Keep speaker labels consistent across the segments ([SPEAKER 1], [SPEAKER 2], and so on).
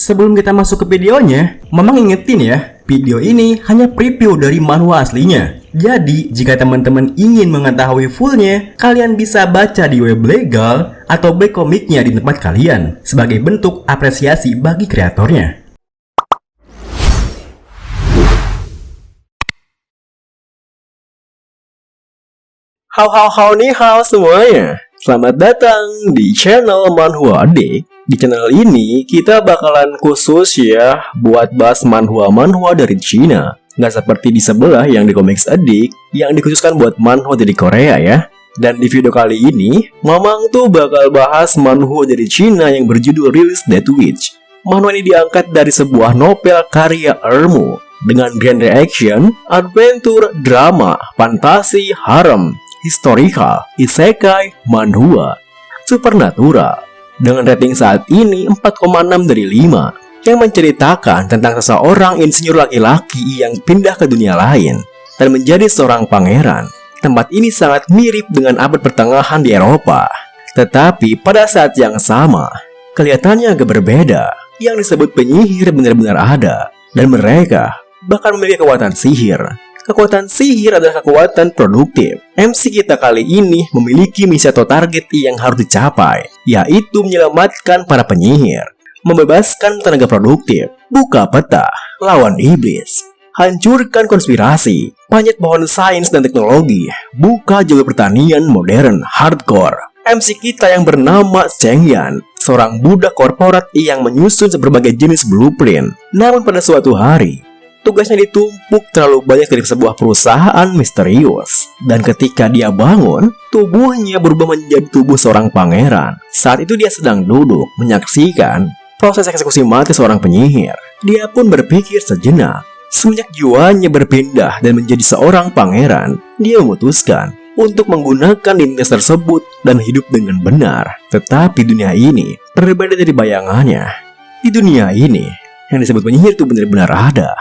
[SPEAKER 1] Sebelum kita masuk ke videonya, Mamang ingetin ya, video ini hanya preview dari manhwa aslinya. Jadi, jika teman-teman ingin mengetahui fullnya, kalian bisa baca di web legal atau back komiknya di tempat kalian, sebagai bentuk apresiasi bagi kreatornya.
[SPEAKER 2] Hao ni hao semuanya. Selamat datang di channel Manhwa Adik. Di channel ini kita bakalan khusus ya buat bahas manhwa dari Cina. Nggak seperti di sebelah yang di Comics Adik yang dikhususkan buat manhwa dari Korea ya. Dan di video kali ini, Mamang tuh bakal bahas manhwa dari Cina yang berjudul Release Death Witch. Manhwa ini diangkat dari sebuah novel karya Ermu dengan genre action, adventure, drama, fantasi, harem, historical, isekai, manhwa, supernatural. Dengan rating saat ini 4,6 dari 5 yang menceritakan tentang seseorang insinyur laki-laki yang pindah ke dunia lain dan menjadi seorang pangeran. Tempat ini sangat mirip dengan abad pertengahan di Eropa. Tetapi pada saat yang sama, kelihatannya agak berbeda. Yang disebut penyihir benar-benar ada dan mereka bahkan memiliki kekuatan sihir. Kekuatan sihir adalah kekuatan produktif. MC kita kali ini memiliki misi atau target yang harus dicapai, yaitu menyelamatkan para penyihir, membebaskan tenaga produktif, buka peta, lawan iblis, hancurkan konspirasi, panjat pohon sains dan teknologi, buka jalur pertanian modern hardcore. MC kita yang bernama Cheng Yan, seorang budak korporat yang menyusun berbagai jenis blueprint. Namun pada suatu hari, tugasnya ditumpuk terlalu banyak dari sebuah perusahaan misterius. Dan ketika dia bangun, tubuhnya berubah menjadi tubuh seorang pangeran. Saat itu dia sedang duduk menyaksikan proses eksekusi mati seorang penyihir. Dia pun berpikir sejenak. Semenjak jiwanya berpindah dan menjadi seorang pangeran, dia memutuskan untuk menggunakan identitas tersebut dan hidup dengan benar. Tetapi dunia ini berbeda dari bayangannya. Di dunia ini, yang disebut penyihir itu benar-benar ada.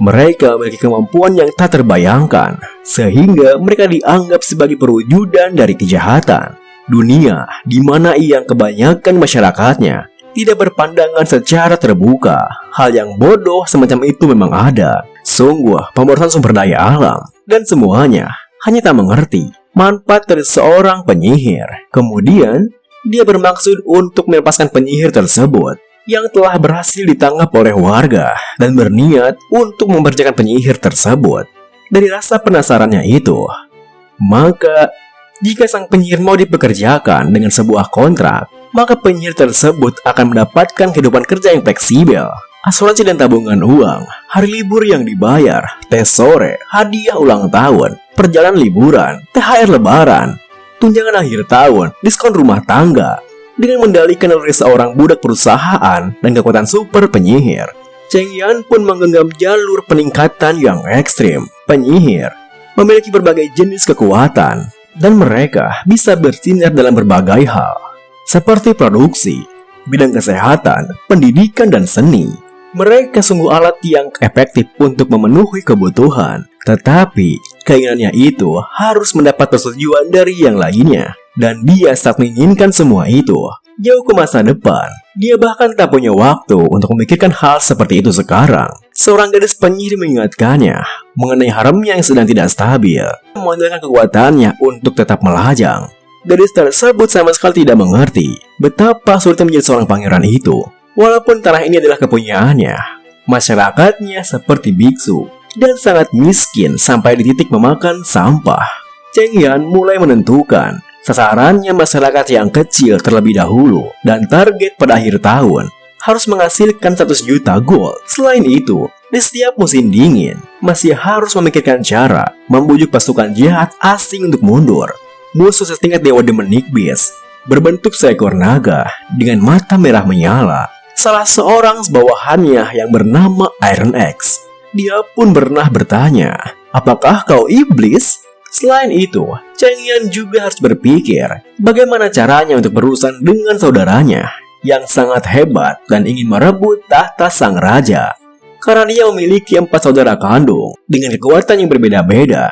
[SPEAKER 2] Mereka memiliki kemampuan yang tak terbayangkan, sehingga mereka dianggap sebagai perwujudan dari kejahatan. Dunia di mana yang kebanyakan masyarakatnya tidak berpandangan secara terbuka. Hal yang bodoh semacam itu memang ada. Sungguh pemborosan sumber daya alam, dan semuanya hanya tak mengerti manfaat dari seorang penyihir. Kemudian, dia bermaksud untuk melepaskan penyihir tersebut yang telah berhasil ditangkap oleh warga dan berniat untuk memperjakan penyihir tersebut. Dari rasa penasarannya itu, maka jika sang penyihir mau dipekerjakan dengan sebuah kontrak, maka penyihir tersebut akan mendapatkan kehidupan kerja yang fleksibel, asuransi dan tabungan uang, hari libur yang dibayar, tes sore, hadiah ulang tahun, perjalanan liburan, THR lebaran, tunjangan akhir tahun, diskon rumah tangga. Dengan mendalikan oleh seorang budak perusahaan dan kekuatan super penyihir, Cheng Yan pun menggenggam jalur peningkatan yang ekstrim. Penyihir memiliki berbagai jenis kekuatan, dan mereka bisa bersinar dalam berbagai hal, seperti produksi, bidang kesehatan, pendidikan, dan seni. Mereka sungguh alat yang efektif untuk memenuhi kebutuhan, tetapi keinginannya itu harus mendapat persetujuan dari yang lainnya. Dan dia sangat menginginkan semua itu. Jauh ke masa depan, dia bahkan tak punya waktu untuk memikirkan hal seperti itu sekarang. Seorang gadis penyihir mengingatkannya mengenai haremnya yang sedang tidak stabil, mengandalkan kekuatannya untuk tetap melajang. Gadis tersebut sama sekali tidak mengerti betapa sulitnya menjadi seorang pangeran itu. Walaupun tanah ini adalah kepunyaannya, masyarakatnya seperti biksu dan sangat miskin sampai di titik memakan sampah. Cheng Yan mulai menentukan sasarannya masyarakat yang kecil terlebih dahulu, dan target pada akhir tahun harus menghasilkan 100 juta gold. Selain itu, di setiap musim dingin masih harus memikirkan cara membujuk pasukan jahat asing untuk mundur. Musuh setingkat Dewa Demonic Beast berbentuk seekor naga dengan mata merah menyala. Salah seorang bawahannya yang bernama Iron X. Dia pun pernah bertanya, "Apakah kau iblis?" Selain itu, Cheng Yan juga harus berpikir bagaimana caranya untuk berurusan dengan saudaranya yang sangat hebat dan ingin merebut tahta sang raja. Karena dia memiliki 4 saudara kandung dengan kekuatan yang berbeda-beda.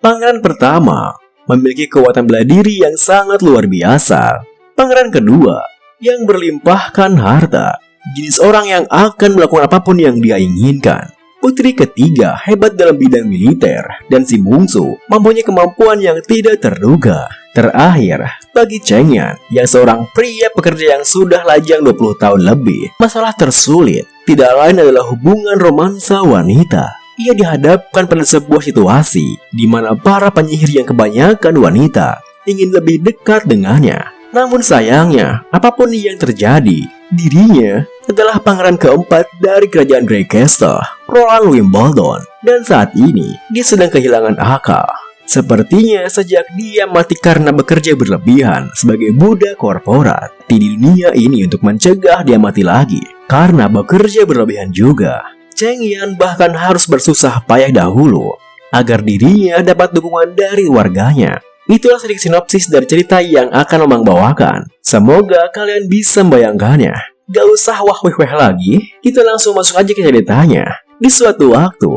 [SPEAKER 2] Pangeran pertama memiliki kekuatan bela diri yang sangat luar biasa. Pangeran kedua yang berlimpahkan harta jenis orang yang akan melakukan apapun yang dia inginkan. Putri ketiga hebat dalam bidang militer, dan si bungsu mempunyai kemampuan yang tidak terduga. Terakhir, bagi Cheng Yan yang seorang pria pekerja yang sudah lajang 20 tahun lebih, masalah tersulit tidak lain adalah hubungan romansa wanita. Ia dihadapkan pada sebuah situasi di mana para penyihir yang kebanyakan wanita ingin lebih dekat dengannya. Namun sayangnya, apapun yang terjadi, dirinya adalah pangeran keempat dari kerajaan Grey Castle, Roland Wimbledon, dan saat ini dia sedang kehilangan akal. Sepertinya sejak dia mati karena bekerja berlebihan sebagai budak korporat di dunia ini untuk mencegah dia mati lagi karena bekerja berlebihan juga. Cheng Yan bahkan harus bersusah payah dahulu agar dirinya dapat dukungan dari warganya. Itulah sedikit sinopsis dari cerita yang akan Mamang bawakan. Semoga kalian bisa membayangkannya. Gak usah wah-weh lagi, kita langsung masuk aja ke ceritanya. Di suatu waktu,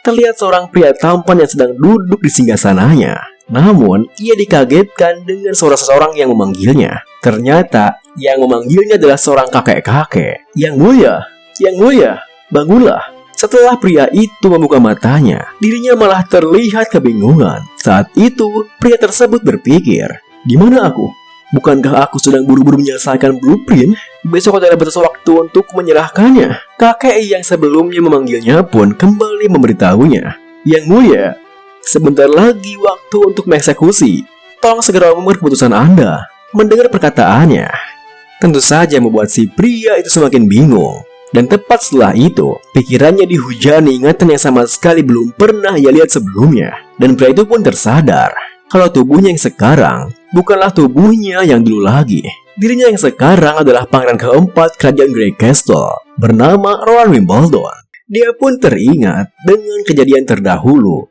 [SPEAKER 2] terlihat seorang pria tampan yang sedang duduk di singgasananya. Namun, ia dikagetkan dengan suara seseorang yang memanggilnya. Ternyata, yang memanggilnya adalah seorang kakek-kakek. Yang mulia, bangunlah. Setelah pria itu membuka matanya, dirinya malah terlihat kebingungan. Saat itu, pria tersebut berpikir, "Gimana aku? Bukankah aku sedang buru-buru menyelesaikan blueprint? Besok ada batas waktu untuk menyerahkannya." Kakek yang sebelumnya memanggilnya pun kembali memberitahunya, "Yang mulia, sebentar lagi waktu untuk mengeksekusi. Tolong segera membuat keputusan Anda." Mendengar perkataannya, tentu saja membuat si pria itu semakin bingung. Dan tepat setelah itu, pikirannya dihujani ingatan yang sama sekali belum pernah ia lihat sebelumnya. Dan pria itu pun tersadar kalau tubuhnya yang sekarang bukanlah tubuhnya yang dulu lagi. Dirinya yang sekarang adalah pangeran keempat kerajaan Grey Castle bernama Roland Wimbledon. Dia pun teringat dengan kejadian terdahulu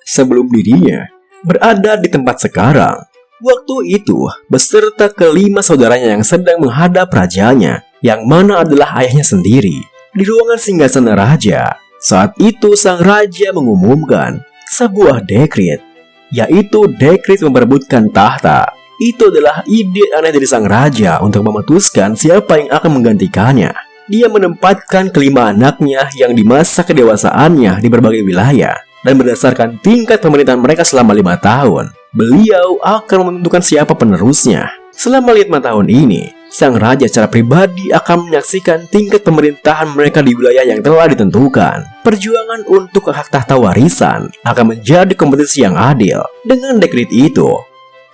[SPEAKER 2] sebelum dirinya berada di tempat sekarang. Waktu itu, beserta kelima saudaranya yang sedang menghadap rajanya, yang mana adalah ayahnya sendiri, di ruangan singgasana raja. Saat itu sang raja mengumumkan sebuah dekret, yaitu dekret memperebutkan tahta. Itu adalah ide aneh dari sang raja untuk memutuskan siapa yang akan menggantikannya. Dia menempatkan kelima anaknya yang di masa kedewasaannya di berbagai wilayah, dan berdasarkan tingkat pemerintahan mereka selama 5 tahun, beliau akan menentukan siapa penerusnya. Selama 5 tahun ini, sang raja secara pribadi akan menyaksikan tingkat pemerintahan mereka di wilayah yang telah ditentukan. Perjuangan untuk hak tahta warisan akan menjadi kompetisi yang adil. Dengan dekret itu,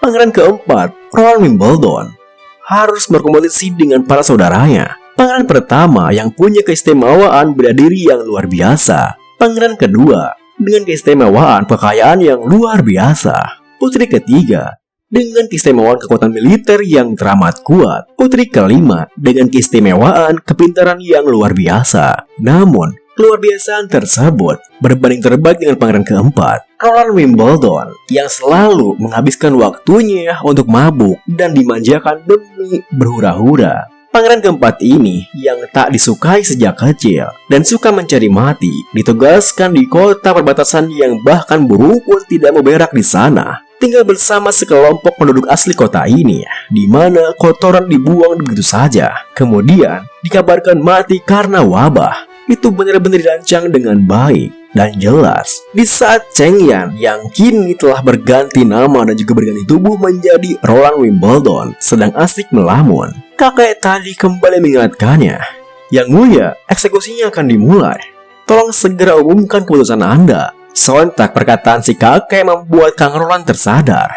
[SPEAKER 2] pangeran keempat, Roland Wimbledon, harus berkompetisi dengan para saudaranya. Pangeran pertama yang punya keistimewaan bela diri yang luar biasa. Pangeran kedua dengan keistimewaan kekayaan yang luar biasa. Putri ketiga dengan keistimewaan kekuatan militer yang teramat kuat. Putri kelima dengan keistimewaan kepintaran yang luar biasa. Namun, keluar biasaan tersebut berbanding terbalik dengan pangeran keempat, Roland Wimbledon, yang selalu menghabiskan waktunya untuk mabuk dan dimanjakan demi berhura-hura. Pangeran keempat ini yang tak disukai sejak kecil dan suka mencari mati, ditugaskan di kota perbatasan yang bahkan burung pun tidak mau berak di sana. Tinggal bersama sekelompok penduduk asli kota ini, di mana kotoran dibuang begitu saja, kemudian dikabarkan mati karena wabah. Itu benar-benar dirancang dengan baik dan jelas. Di saat Cheng Yan yang kini telah berganti nama dan juga berganti tubuh menjadi Roland Wimbledon sedang asik melamun, kakek tadi kembali mengingatkannya, "Yang mulia, eksekusinya akan dimulai. Tolong segera umumkan keputusan Anda." Sontak perkataan si kakek membuat Kang Roland tersadar.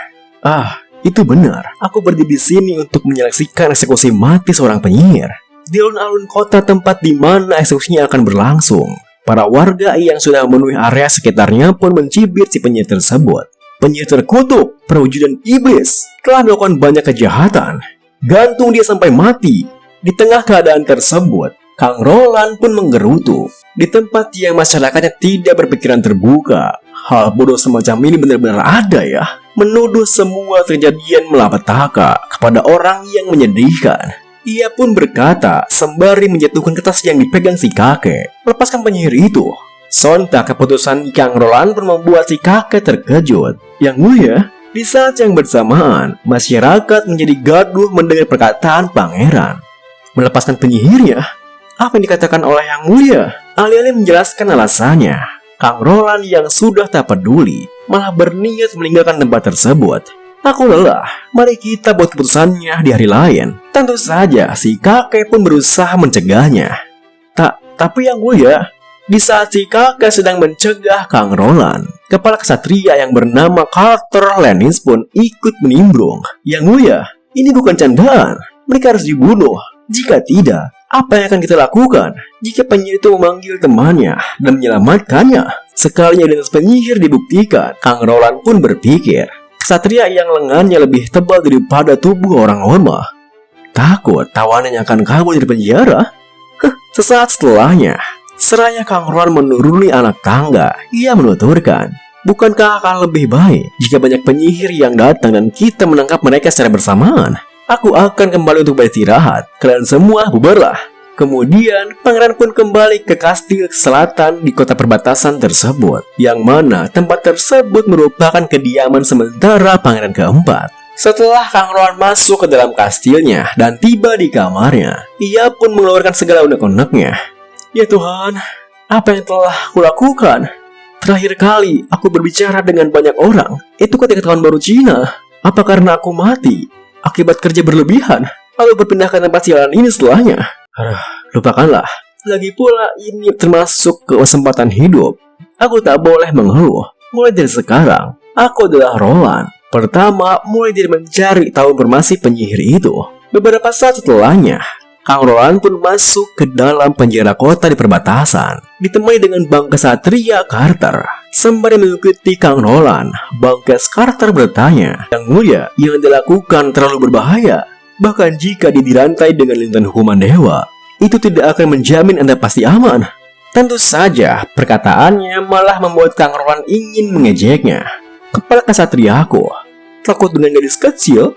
[SPEAKER 2] Itu benar. Aku berdiri di sini untuk menyaksikan eksekusi mati seorang penyihir. Di alun-alun kota tempat di mana eksekusinya akan berlangsung, para warga yang sudah memenuhi area sekitarnya pun mencibir si penyihir tersebut. Penyihir terkutuk, perwujudan iblis, telah melakukan banyak kejahatan. Gantung dia sampai mati. Di tengah keadaan tersebut, Kang Roland pun menggerutu. Di tempat yang masyarakatnya tidak berpikiran terbuka, hal bodoh semacam ini benar-benar ada ya. Menuduh semua kejadian malapetaka kepada orang yang menyedihkan. Ia pun berkata sembari menjatuhkan kertas yang dipegang si kakek. "Lepaskan penyihir itu." Sontak keputusan Kang Roland pun membuat si kakek terkejut. "Yang mulia." Di saat yang bersamaan, masyarakat menjadi gaduh mendengar perkataan pangeran. Melepaskan penyihirnya? Apa yang dikatakan oleh Yang Mulia? Alih-alih menjelaskan alasannya, Kang Roland yang sudah tak peduli malah berniat meninggalkan tempat tersebut. Aku lelah, mari kita buat keputusannya di hari lain. Tentu saja si kakek pun berusaha mencegahnya. Tapi Yang Mulia, di saat si kakek sedang mencegah Kang Roland, kepala kesatria yang bernama Carter Lennis pun ikut menimbrung. Yang Mulia, ini bukan candaan. Mereka harus dibunuh. Jika tidak, apa yang akan kita lakukan jika penyihir itu memanggil temannya dan menyelamatkannya? Sekalinya identitas penyihir dibuktikan, Kang Roland pun berpikir, kesatria yang lengannya lebih tebal daripada tubuh orang lemah. Takut tawanannya akan kabur dari penjara? Sesaat setelahnya, seraya Kang Roland menuruni anak tangga, ia menuturkan, bukankah akan lebih baik jika banyak penyihir yang datang dan kita menangkap mereka secara bersamaan? Aku akan kembali untuk beristirahat. Kalian semua bubarlah. Kemudian, pangeran pun kembali ke kastil selatan di kota perbatasan tersebut, yang mana tempat tersebut merupakan kediaman sementara pangeran keempat. Setelah Kang Roland masuk ke dalam kastilnya dan tiba di kamarnya, ia pun mengeluarkan segala unek-uneknya. Ya Tuhan, apa yang telah kulakukan? Terakhir kali aku berbicara dengan banyak orang, itu ketika tahun baru Cina. Apa karena aku mati akibat kerja berlebihan, lalu berpindah ke tempat sialan ini setelahnya? Lupakanlah. Lagi pula ini termasuk kesempatan hidup. Aku tak boleh mengeluh. Mulai dari sekarang, aku adalah Roland. Pertama, mulai dari mencari tahu informasi penyihir itu. Beberapa saat setelahnya, Kang Roland pun masuk ke dalam penjara kota di perbatasan, ditemani dengan Bang Kesatria Carter. Sembari mengikuti Kang Roland, Bang Kes Carter bertanya, Yang Mulia, yang dilakukan terlalu berbahaya. Bahkan jika dirantai dengan lintan hukuman dewa, itu tidak akan menjamin Anda pasti aman. Tentu saja, perkataannya malah membuat Kang Roland ingin mengejeknya. Kepala kesatria aku, takut dengan gadis kecil?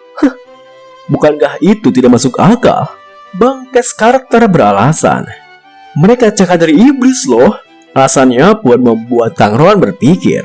[SPEAKER 2] Bukankah itu tidak masuk akal? Bang Kes Carter beralasan, mereka cakap dari iblis loh. Alasannya pun membuat Kang Roland berpikir,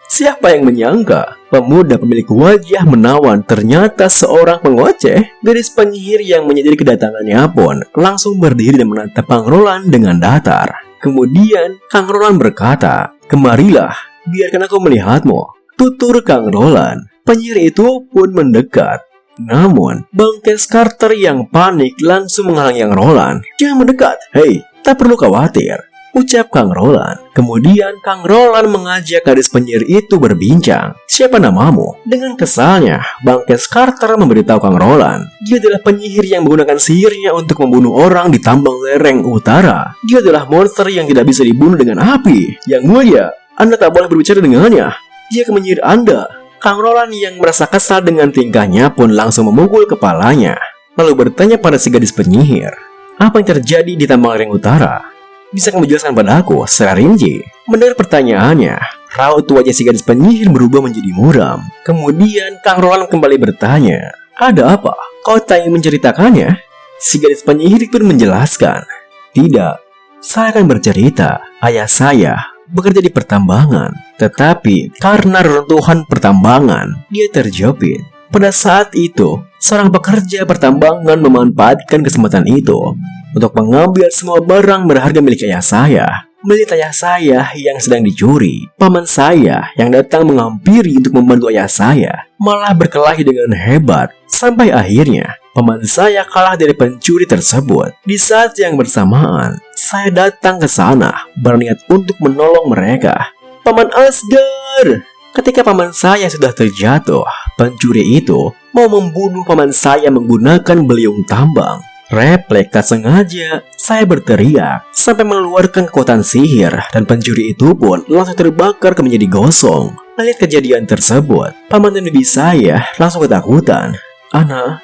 [SPEAKER 2] siapa yang menyangka pemuda pemilik wajah menawan ternyata seorang pengoceh? Gadis penyihir yang menyadari kedatangannya pun langsung berdiri dan menatap Kang Roland dengan datar. Kemudian Kang Roland berkata, kemarilah, biarkan aku melihatmu. Tutur Kang Roland. Penyihir itu pun mendekat. Namun, Bang Kes Carter yang panik langsung menghalangi Kang Roland. Jangan mendekat, hei, tak perlu khawatir, ucap Kang Roland. Kemudian Kang Roland mengajak gadis penyihir itu berbincang. Siapa namamu? Dengan kesalnya, Bang Kes Carter memberitahu Kang Roland, dia adalah penyihir yang menggunakan sihirnya untuk membunuh orang di tambang lereng utara. Dia adalah monster yang tidak bisa dibunuh dengan api. Yang Mulia, Anda tak boleh berbicara dengannya. Dia akan menyihir Anda. Kang Roland yang merasa kesal dengan tingkahnya pun langsung memukul kepalanya, lalu bertanya pada si gadis penyihir, apa yang terjadi di tambang lereng utara? Bisa kamu jelaskan padaku secara rinci? Mendengar pertanyaannya, raut wajah si gadis penyihir berubah menjadi muram. Kemudian Kang Roland kembali bertanya, ada apa? Kau tak ingin menceritakannya? Si gadis penyihir pun menjelaskan, tidak, saya akan bercerita. Ayah saya bekerja di pertambangan, tetapi karena reruntuhan pertambangan, dia terjepit. Pada saat itu, seorang pekerja pertambangan memanfaatkan kesempatan itu untuk mengambil semua barang berharga milik ayah saya. Melihat ayah saya yang sedang dicuri, paman saya yang datang menghampiri untuk membantu ayah saya malah berkelahi dengan hebat, sampai akhirnya paman saya kalah dari pencuri tersebut. Di saat yang bersamaan, saya datang ke sana berniat untuk menolong mereka. Paman Asgar! Ketika paman saya sudah terjatuh, pencuri itu mau membunuh paman saya menggunakan beliung tambang. Refleks tak sengaja, saya berteriak sampai mengeluarkan kekuatan sihir dan pencuri itu pun langsung terbakar menjadi gosong. Melihat kejadian tersebut, paman dan bibi saya langsung ketakutan. Ana,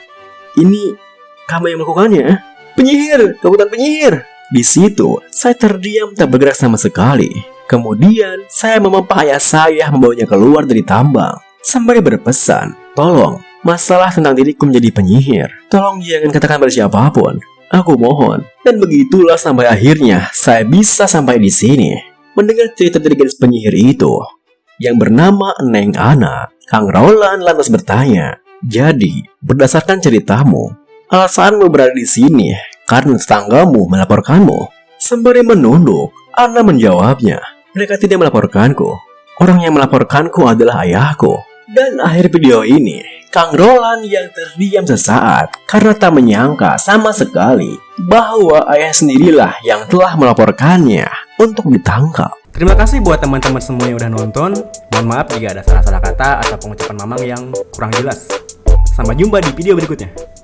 [SPEAKER 2] ini kamu yang melakukannya? Penyihir, kekuatan penyihir! Di situ, saya terdiam tak bergerak sama sekali. Kemudian, saya memapah ayah saya membawanya keluar dari tambang. Sembari berpesan, tolong, masalah tentang diriku menjadi penyihir, tolong jangan katakan pada siapapun. Aku mohon. Dan begitulah sampai akhirnya, saya bisa sampai di sini. Mendengar cerita dari gadis penyihir itu, yang bernama Neng Ana, Kang Roland lantas bertanya, jadi, berdasarkan ceritamu, alasanmu berada di sini karena tetanggamu melaporkanmu. Sembari menunduk, Ana menjawabnya, mereka tidak melaporkanku. Orang yang melaporkanku adalah ayahku. Dan akhir video ini, Kang Roland yang terdiam sesaat karena tak menyangka sama sekali bahwa ayah sendirilah yang telah melaporkannya untuk ditangkap.
[SPEAKER 1] Terima kasih buat teman-teman semua yang udah nonton. Mohon maaf jika ada salah-salah kata atau pengucapan Mamang yang kurang jelas. Sampai jumpa di video berikutnya.